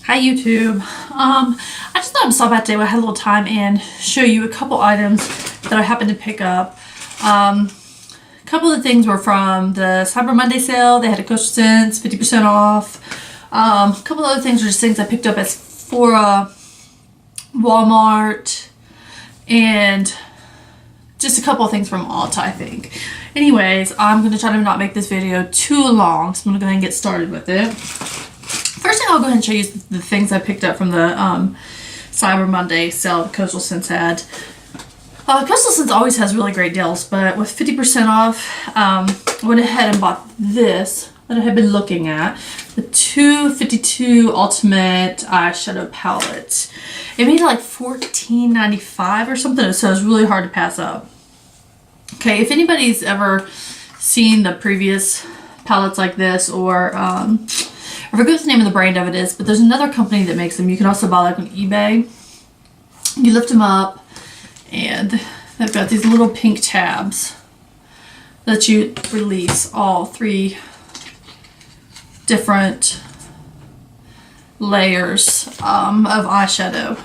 Hi YouTube. I just thought I'd stop by today when I had a little time and show you a couple items that I happened to pick up. A couple of things were from the Cyber Monday sale. They had a Coastal Scents 50% off. A couple other things were just things I picked up at Sephora, Walmart, and just a couple of things from Ulta, I think. Anyways, I'm going to try to not make this video too long, so I'm going to go ahead and get started with it. First thing I'll go ahead and show you is the things I picked up from the Cyber Monday sale the Coastal Scents had. Coastal Scents always has really great deals, but with 50% off, I went ahead and bought this that I had been looking at. The 252 Ultimate Eyeshadow Palette. It made like $14.95 or something, so it's really hard to pass up. Okay, if anybody's ever seen the previous palettes like this, or I forget what the name of the brand of it is, but there's another company that makes them. You can also buy like on eBay. You lift them up and they've got these little pink tabs that you release all three different layers of eyeshadow.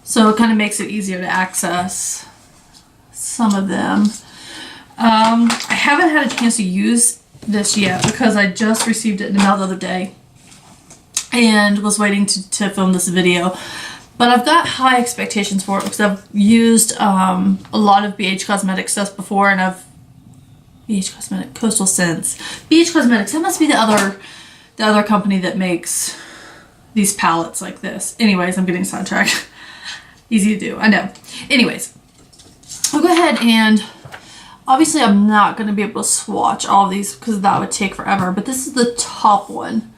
So it kind of makes it easier to access some of them. I haven't had a chance to use this yet because I just received it in the mail the other day and was waiting to film this video, but I've got high expectations for it because I've used a lot of BH Cosmetics stuff before, and Coastal Scents. BH Cosmetics, that must be the other company that makes these palettes like this. Anyways, I'm getting sidetracked. Easy to do, I know. Anyways, I'll go ahead and obviously I'm not going to be able to swatch all of these because that would take forever, but this is the top one.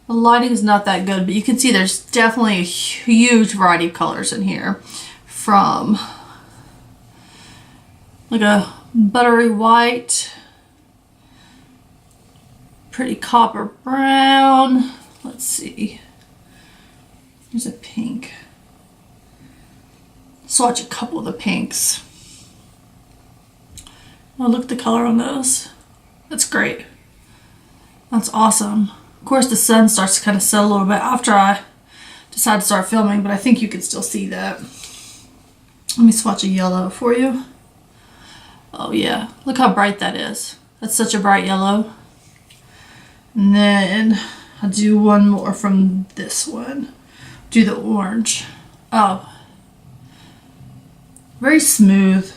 The lighting is not that good, but you can see there's definitely a huge variety of colors in here. From like a buttery white, pretty copper brown, let's see, there's a pink. Swatch a couple of the pinks. Oh, look at the color on those. That's great. That's awesome. Of course, the sun starts to kind of set a little bit after I decide to start filming, but I think you can still see that. Let me swatch a yellow for you. Oh yeah, look how bright that is. That's such a bright yellow. And then I'll do one more from this one. Do the orange. Oh, very smooth.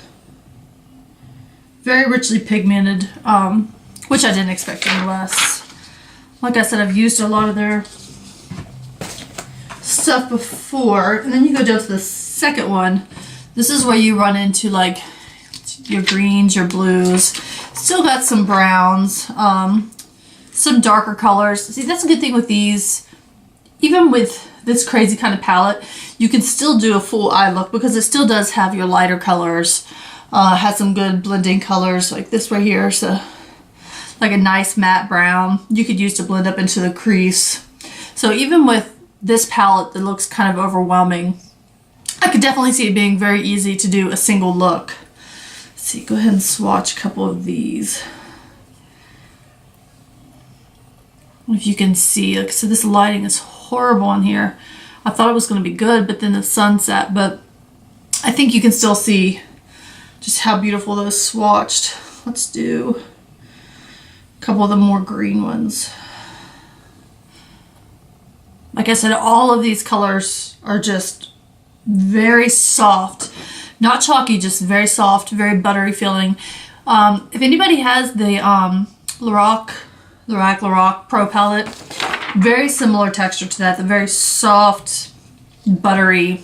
Very richly pigmented, which I didn't expect any less. Like I said, I've used a lot of their stuff before. And then you go down to the second one. This is where you run into like your greens, your blues. Still got some browns, some darker colors. See, that's a good thing with these. Even with this crazy kind of palette, you can still do a full eye look because it still does have your lighter colors. Has some good blending colors like this right here, so like a nice matte brown you could use to blend up into the crease. So even with this palette that looks kind of overwhelming, I could definitely see it being very easy to do a single look. Let's see, go ahead and swatch a couple of these. If you can see, like, so this lighting is horrible in here. I thought it was going to be good, but then the sunset, but I think you can still see just how beautiful those swatched. Let's do a couple of the more green ones. Like I said, all of these colors are just very soft. Not chalky, just very soft, very buttery feeling. If anybody has the Lorac Pro palette, very similar texture to that. The very soft, buttery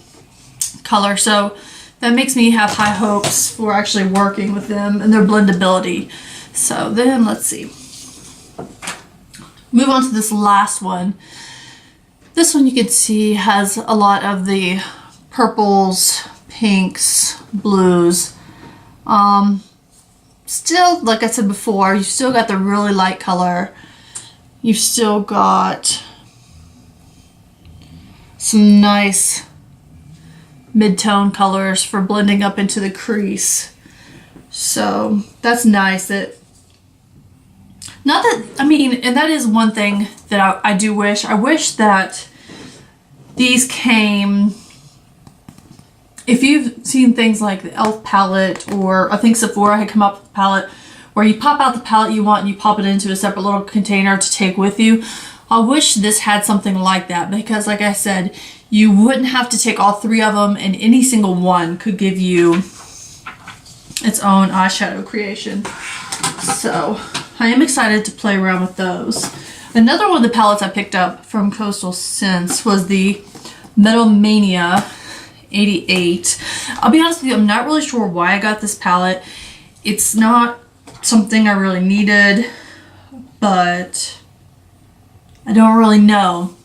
color. So that makes me have high hopes for actually working with them and their blendability. So then let's see. Move on to this last one. This one you can see has a lot of the purples, pinks, blues. Still, like I said before, you've still got the really light color. You've still got some nice mid-tone colors for blending up into the crease. So that's nice. That Not that, I mean, and that is one thing that I do wish. I wish that These came, if you've seen things like the e.l.f. palette, or I think Sephora had come up with a palette where you pop out the palette you want and you pop it into a separate little container to take with you. I wish this had something like that, because like I said, you wouldn't have to take all 3 of them, and any single one could give you its own eyeshadow creation. So I am excited to play around with those. Another one of the palettes I picked up from Coastal Scents was the Metal Mania 88. I'll be honest with you, I'm not really sure why I got this palette. It's not something I really needed, but I don't really know.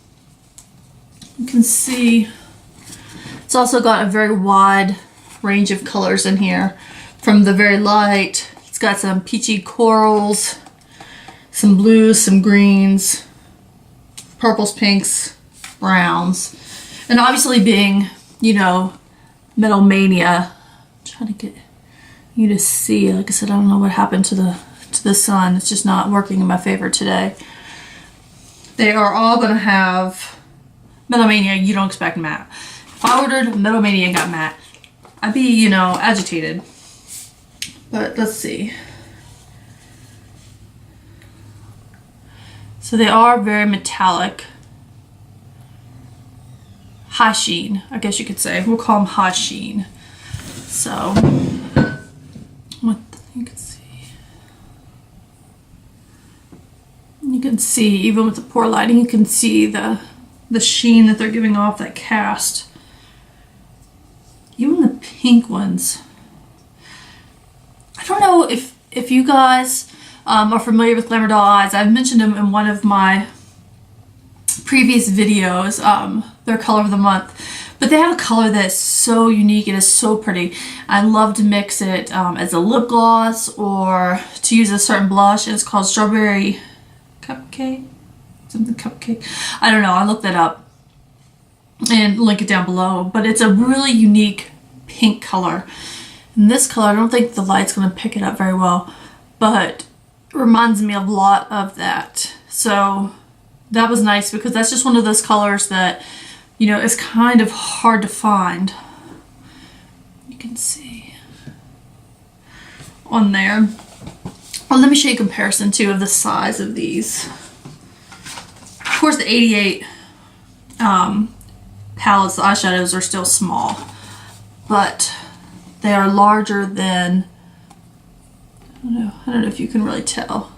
You can see it's also got a very wide range of colors in here, from the very light. It's got some peachy corals, some blues, some greens, purples, pinks, browns, and obviously being, you know, Metal Mania. I'm trying to get you to see. Like I said, I don't know what happened to the sun. It's just not working in my favor today. They are all gonna have Metal Mania. You don't expect matte. If I ordered Metal Mania and got matte, I'd be, you know, agitated. But let's see. So they are very metallic. High sheen, I guess you could say. We'll call them high sheen. So, what you can see. You can see, even with the poor lighting, you can see the sheen that they're giving off, that cast. Even the pink ones. I don't know if you guys are familiar with Glamour Doll Eyes. I've mentioned them in one of my previous videos, their color of the month. But they have a color that's so unique. It is so pretty. I love to mix it as a lip gloss or to use a certain blush. It's called Strawberry Cupcake? Something Cupcake. I don't know. I'll look that up and link it down below. But it's a really unique pink color. And this color, I don't think the light's going to pick it up very well, but it reminds me a lot of that. So that was nice, because that's just one of those colors that, you know, is kind of hard to find. You can see on there. Well, let me show you a comparison too of the size of these. Of course, the 88 palettes, the eyeshadows are still small, but they are larger than, I don't know if you can really tell.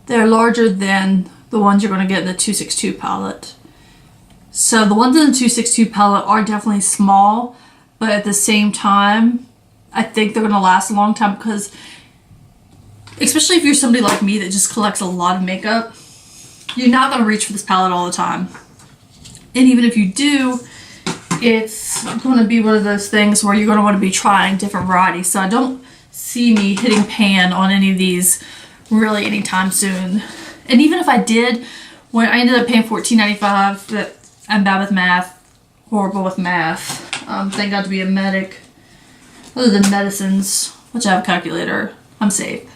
They're larger than the ones you're going to get in the 262 palette. So the ones in the 262 palette are definitely small, but at the same time, I think they're going to last a long time, because especially if you're somebody like me that just collects a lot of makeup, you're not going to reach for this palette all the time. And even if you do, it's going to be one of those things where you're going to want to be trying different varieties. So I don't see me hitting pan on any of these really anytime soon. And even if I did, when I ended up paying $14.95, that I'm bad with math, horrible with math. Thank God to be a medic. Other than medicines, which I have a calculator, I'm safe.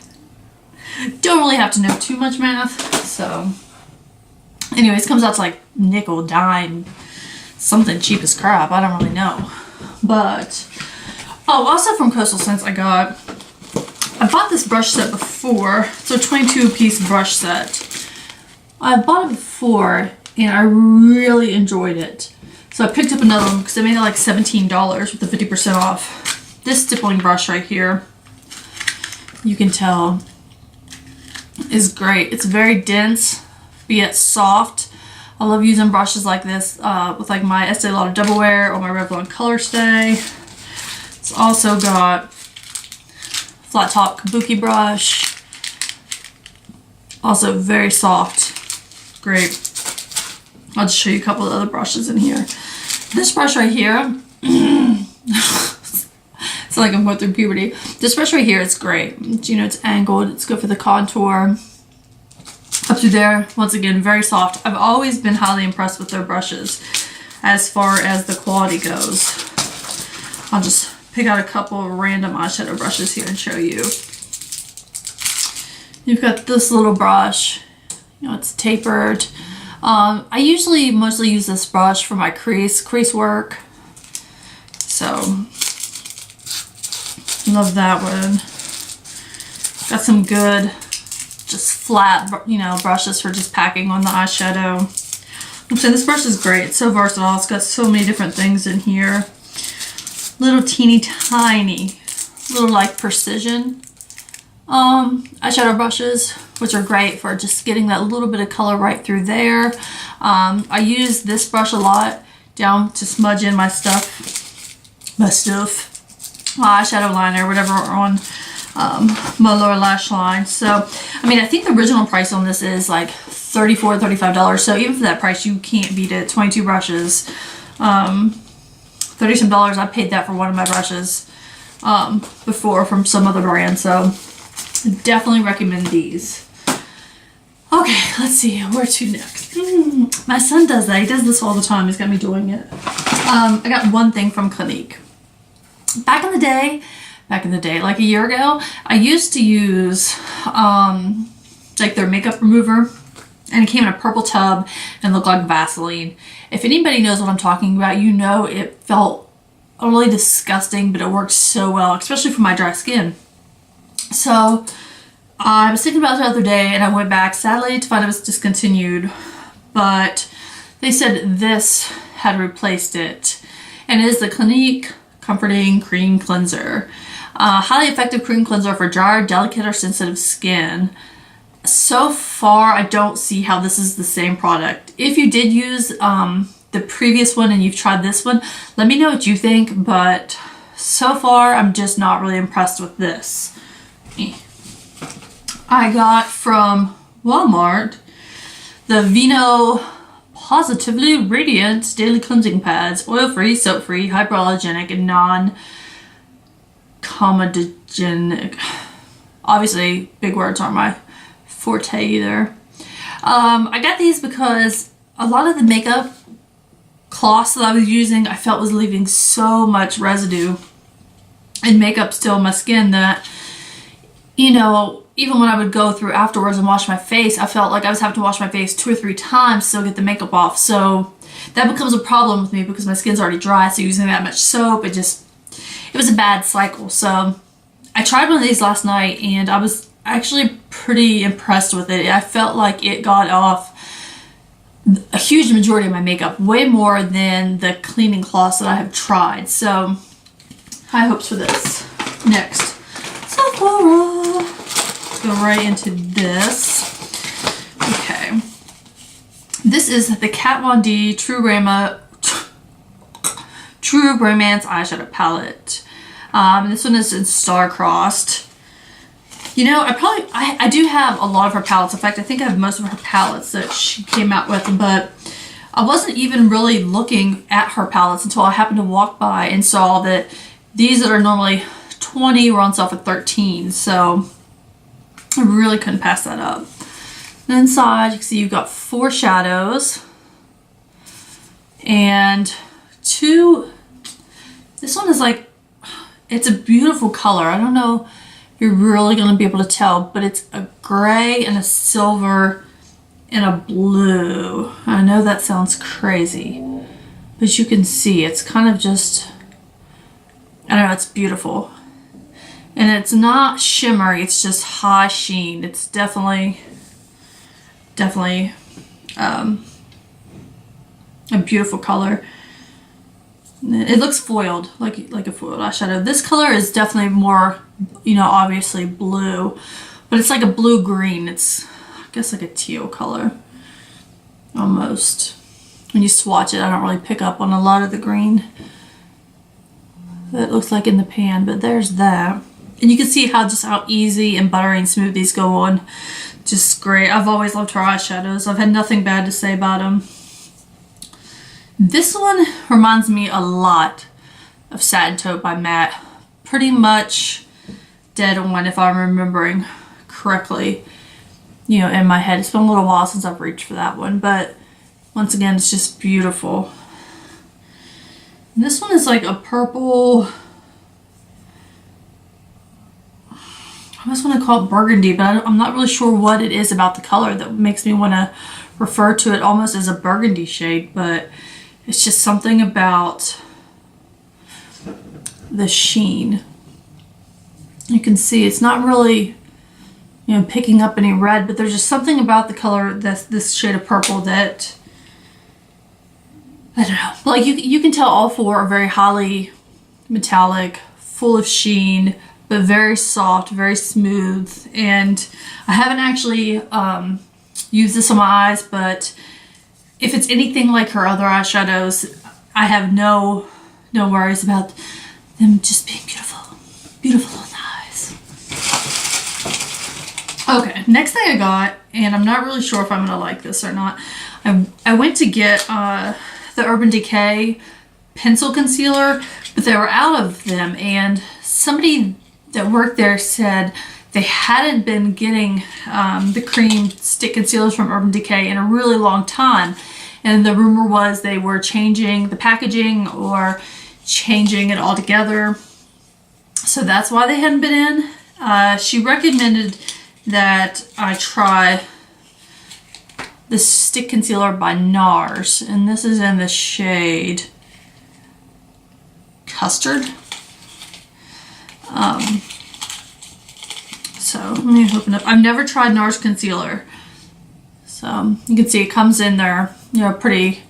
Don't really have to know too much math. So anyways, comes out to like nickel, dime, something cheap as crap. I don't really know. But, oh, also from Coastal Scents, I bought this brush set before. It's a 22-piece brush set. I bought it before, and I really enjoyed it. So I picked up another one because they made it like $17 with the 50% off. This stippling brush right here, you can tell, is great. It's very dense, but yet soft. I love using brushes like this with like my Estee Lauder Double Wear or my Revlon Color Stay. It's also got flat top kabuki brush. Also very soft. Great. I'll just show you a couple of other brushes in here. This brush right here, it's like I'm going through puberty. This brush right here is great. You know, it's angled. It's good for the contour. Up through there, once again, very soft. I've always been highly impressed with their brushes as far as the quality goes. I'll just pick out a couple of random eyeshadow brushes here and show you. You've got this little brush. You know, it's tapered. I usually mostly use this brush for my crease work. So, love that one. Got some good, just flat, you know, brushes for just packing on the eyeshadow. So this brush is great. It's so versatile. It's got so many different things in here. Little teeny tiny, little like precision eyeshadow brushes, which are great for just getting that little bit of color right through there. I use this brush a lot down to smudge in my eyeshadow liner, whatever, on my lower lash line. So, I mean, I think the original price on this is like $34, $35. So even for that price, you can't beat it. 22 brushes. $30 some. I paid that for one of my brushes before from some other brand. So definitely recommend these. Okay, let's see. Where to next? My son does that. He does this all the time. He's got me doing it. I got one thing from Clinique. Back in the day, like a year ago, I used to use like their makeup remover, and it came in a purple tub and looked like Vaseline. If anybody knows what I'm talking about, you know it felt really disgusting, but it worked so well, especially for my dry skin. So I was thinking about it the other day, and I went back, sadly, to find it was discontinued, but they said this had replaced it, and it is the Clinique Comforting Cream Cleanser. Highly effective cream cleanser for dry, delicate, or sensitive skin. So far, I don't see how this is the same product. If you did use the previous one and you've tried this one, let me know what you think, but so far, I'm just not really impressed with this. I got from Walmart the Vino Positively Radiant Daily Cleansing Pads. Oil-free, soap-free, hypoallergenic, and non-comedogenic. Obviously, big words aren't my forte either. I got these because a lot of the makeup cloths that I was using, I felt was leaving so much residue and makeup still on my skin that, you know, even when I would go through afterwards and wash my face, I felt like I was having to wash my face 2 or 3 times to still get the makeup off. So that becomes a problem with me because my skin's already dry, so using that much soap, it was a bad cycle. So I tried one of these last night, and I was actually pretty impressed with it. I felt like it got off a huge majority of my makeup, way more than the cleaning cloths that I have tried. So high hopes for this. Next, Sephora. Let's go right into this. Okay. This is the Kat Von D True Romance eyeshadow palette. This one is in Star-Crossed. You know, I do have a lot of her palettes. In fact, I think I have most of her palettes that she came out with, but I wasn't even really looking at her palettes until I happened to walk by and saw that these that are normally $20 were on sale for $13. So I really couldn't pass that up. And inside, you can see you've got 4 shadows and 2. This one is like, it's a beautiful color. I don't know if you're really going to be able to tell, but it's a gray and a silver and a blue. I know that sounds crazy, but you can see it's kind of just, I don't know, it's beautiful. And it's not shimmery, it's just high sheen. It's definitely a beautiful color. It looks foiled, like a foiled eyeshadow. This color is definitely more, you know, obviously blue, but it's like a blue-green. It's, I guess, like a teal color, almost. When you swatch it, I don't really pick up on a lot of the green that looks like in the pan, but there's that. And you can see how easy and buttery and smooth these go on. Just great. I've always loved her eyeshadows. I've had nothing bad to say about them. This one reminds me a lot of Satin Taupe by Matte. Pretty much dead on, if I'm remembering correctly, you know, in my head. It's been a little while since I've reached for that one, but once again, it's just beautiful. And this one is like a purple, I almost want to call it burgundy, but I'm not really sure what it is about the color that makes me want to refer to it almost as a burgundy shade, but it's just something about the sheen. You can see it's not really, you know, picking up any red, but there's just something about the color, this shade of purple, that I don't know. Like you can tell all four are very highly metallic, full of sheen, but very soft, very smooth. And I haven't actually used this on my eyes, but if it's anything like her other eyeshadows, I have no worries about them just being beautiful, beautiful on the eyes. Okay, next thing I got, and I'm not really sure if I'm gonna like this or not. I went to get the Urban Decay pencil concealer, but they were out of them, and somebody that worked there said they hadn't been getting the cream stick concealers from Urban Decay in a really long time, and the rumor was they were changing the packaging or changing it altogether, so that's why they hadn't been in. She recommended that I try the stick concealer by NARS, and this is in the shade Custard. So let me open up. I've never tried NARS concealer, so you can see it comes in their, you know, pretty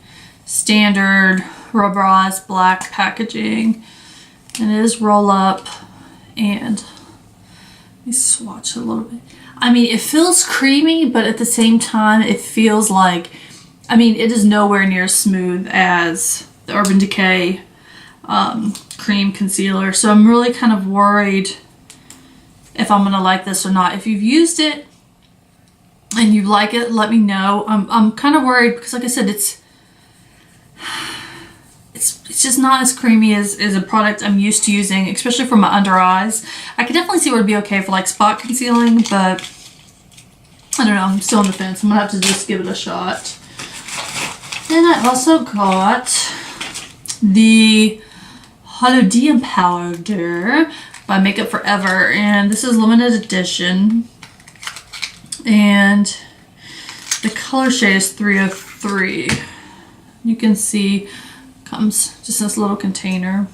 standard rubberized black packaging, and it is roll up. And let me swatch it a little bit. I mean, it feels creamy, but at the same time, it feels like, I mean, it is nowhere near as smooth as the Urban Decay cream concealer. So I'm really kind of worried if I'm gonna like this or not. If you've used it and you like it, let me know. I'm kind of worried because, like I said, it's just not as creamy as a product I'm used to using, especially for my under eyes. I could definitely see where it'd be okay for like spot concealing, but I don't know, I'm still on the fence. I'm gonna have to just give it a shot. Then I also got the Haulin powder by Makeup Forever, and this is limited edition, and the color shade is 303. You can see comes just in this little container,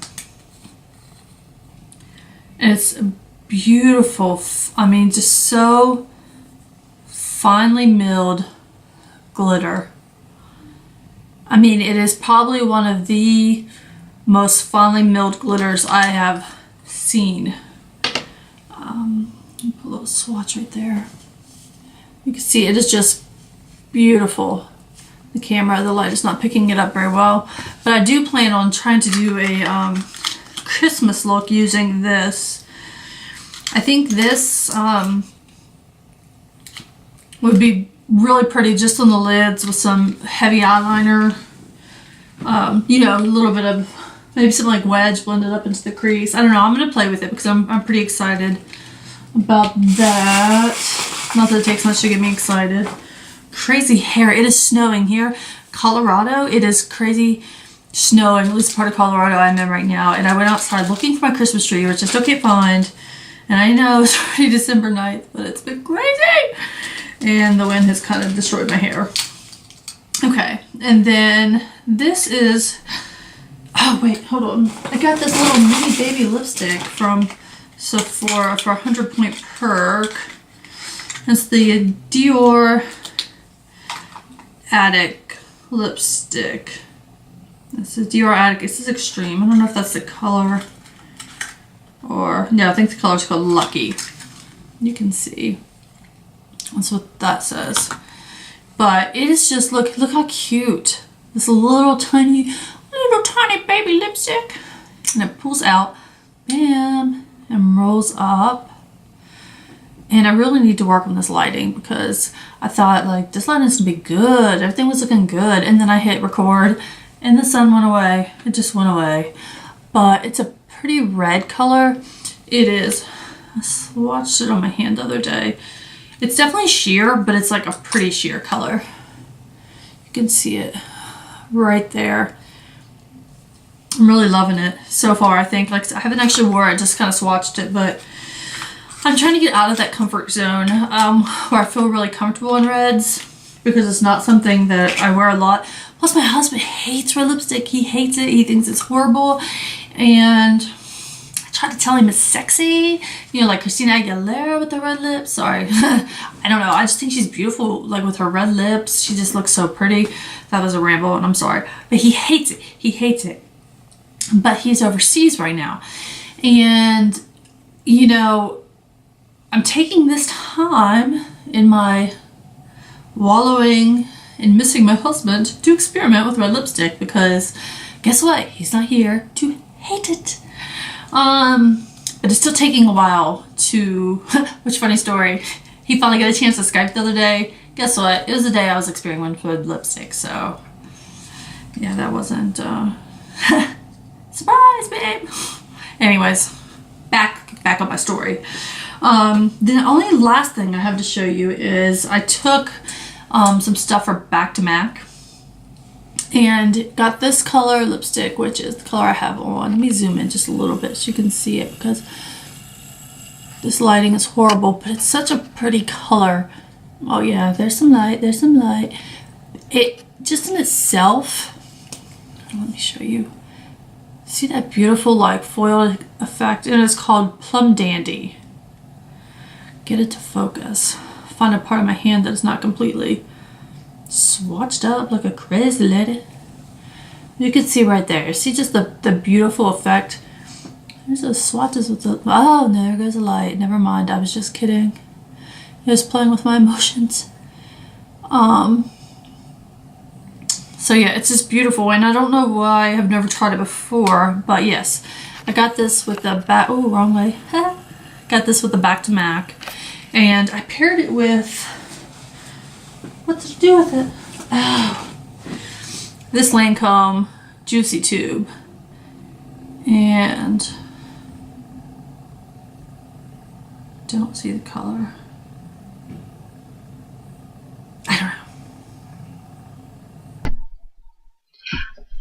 and it's beautiful. I mean, just so finely milled glitter. I mean, it is probably one of the most finely milled glitters I have seen. Put a little swatch right there. You can see it is just beautiful. The camera, the light is not picking it up very well, but I do plan on trying to do a Christmas look using this. I think this would be really pretty just on the lids with some heavy eyeliner. You know, a little bit of maybe something like wedge blended up into the crease. I don't know. I'm gonna play with it because I'm pretty excited about that. Not that it takes much to get me excited. Crazy hair. It is snowing here, Colorado. It is crazy snowing, at least part of Colorado I'm in right now. And I went outside looking for my Christmas tree, which I still can't find. And I know it's already December 9th, but it's been crazy. And the wind has kind of destroyed my hair. Okay, and then this is, oh wait, hold on. I got this little mini baby lipstick from Sephora for 100 Point Perk. It's the Dior Addict lipstick. This is Dior Addict. This is Extreme. I don't know if that's the color or, no, I think the color is called Lucky. You can see. That's what that says. But it is just, look how cute. This little tiny baby lipstick. And it pulls out, bam, and rolls up. And I really need to work on this lighting because I thought, like, this lighting needs to be good. Everything was looking good. And then I hit record and the sun went away. It just went away. But it's a pretty red color. It is. I swatched it on my hand the other day. It's definitely sheer, but it's like a pretty sheer color. You can see it right there. I'm really loving it so far, I think. Like, I haven't actually wore it, just kind of swatched it, but I'm trying to get out of that comfort zone where I feel really comfortable in reds. because it's not something that I wear a lot. Plus my husband hates red lipstick. He hates it. He thinks it's horrible. And I tried to tell him it's sexy. You know, like Christina Aguilera with the red lips. Sorry. I don't know. I just think she's beautiful, like with her red lips. She just looks so pretty. That was a ramble and I'm sorry. But he hates it. He hates it. But he's overseas right now. And, you know, I'm taking this time in my wallowing and missing my husband to experiment with red lipstick, because guess what? He's not here to hate it. But it's still taking a while to, which funny story, he finally got a chance to Skype the other day. Guess what? It was the day I was experimenting with lipstick, so yeah, that wasn't, surprise, babe. Anyways, back on my story. The only last thing I have to show you is I took some stuff for Back to Mac and got this color lipstick, which is the color I have on. Let me zoom in just a little bit so you can see it, because this lighting is horrible, but it's such a pretty color. Oh yeah, there's some light, there's some light. It just in itself, let me show you. See that beautiful like foil effect? And it's called Plum Dandy. Get it to focus. Find a part of my hand that is not completely swatched up like a crazy lady. You can see right there. See just the beautiful effect. There's those swatches with the, oh, no, there goes the light. Never mind, I was just kidding. It was playing with my emotions. So yeah, it's just beautiful, and I don't know why I have never tried it before, but yes, I got this with the back, oh, wrong way. Got this with the Back to Mac, and I paired it with, what did I do with it? Oh, this Lancome Juicy Tube, and don't see the color. I don't know.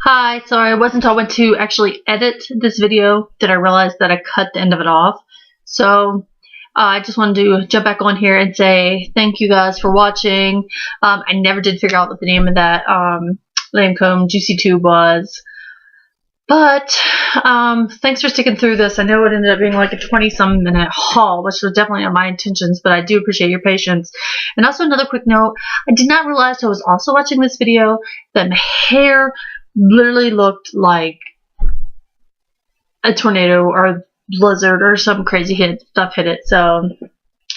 Hi, sorry, it wasn't until I went to actually edit this video that I realized that I cut the end of it off. So I just wanted to jump back on here and say thank you guys for watching. I never did figure out what the name of that Lancome Juicy Tube was. But thanks for sticking through this. I know it ended up being like a 20-some minute haul, which was definitely not my intentions, but I do appreciate your patience. And also another quick note, I did not realize I was also watching this video that my hair literally looked like a tornado or a blizzard or some crazy stuff hit it. So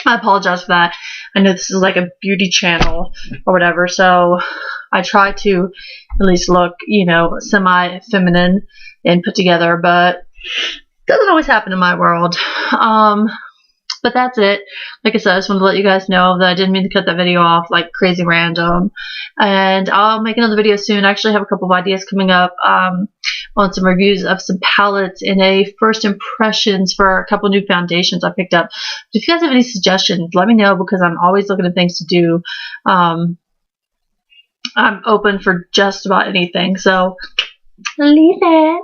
I apologize for that. I know this is like a beauty channel or whatever, so I try to at least look, you know, semi-feminine and put together, but it doesn't always happen in my world. But that's it. Like I said, I just wanted to let you guys know that I didn't mean to cut that video off like crazy random. And I'll make another video soon. I actually have a couple of ideas coming up on some reviews of some palettes and a first impressions for a couple new foundations I picked up. But if you guys have any suggestions, let me know, because I'm always looking at things to do. I'm open for just about anything. So leave it.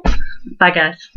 Bye, guys.